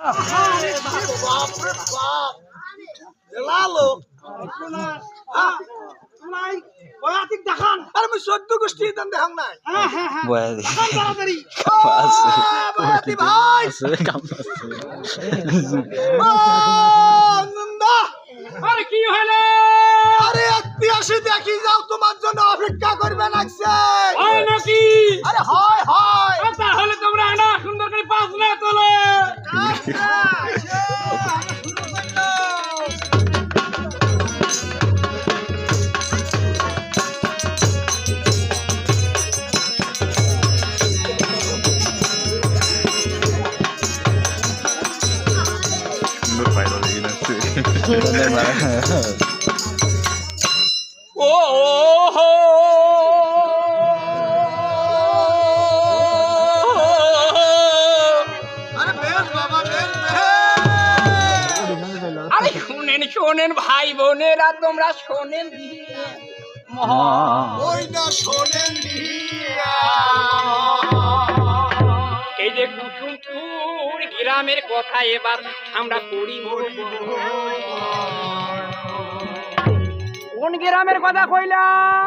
বাপরে বাপ লালো বয়াতিক দেখান আরে আমি 14 গোষ্ঠী দাম দেখাম নাই বয়াতি তাড়াতাড়ি আছে বয়াতি ভাই আছে কাম আছে নন্দা আরে কি হলো? আরে 81 দেখি যাও তোমার জন্য অপেক্ষা করবে লাগছে হয় নাকি? আরে হয় হয় তাহলে তোমরা না সুন্দর করে পাঁচ না তোলো। সুন্দর পাইলো দেখি না ও হো আরে বেশ বাবা বেশ আরে শুনেন শোনেন ভাই বোনেরা, তোমরা শোনেন ওই না শোনেন এই যে কুসুমপুর গ্রামের কথা এবার আমরা করি। কোন গ্রামের কথা কইলাম?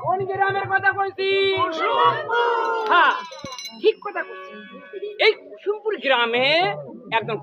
কোন গ্রামের কথা কইছি? হ্যাঁ ঠিক কথা কইছি। এই কুসুমপুর গ্রামে একজন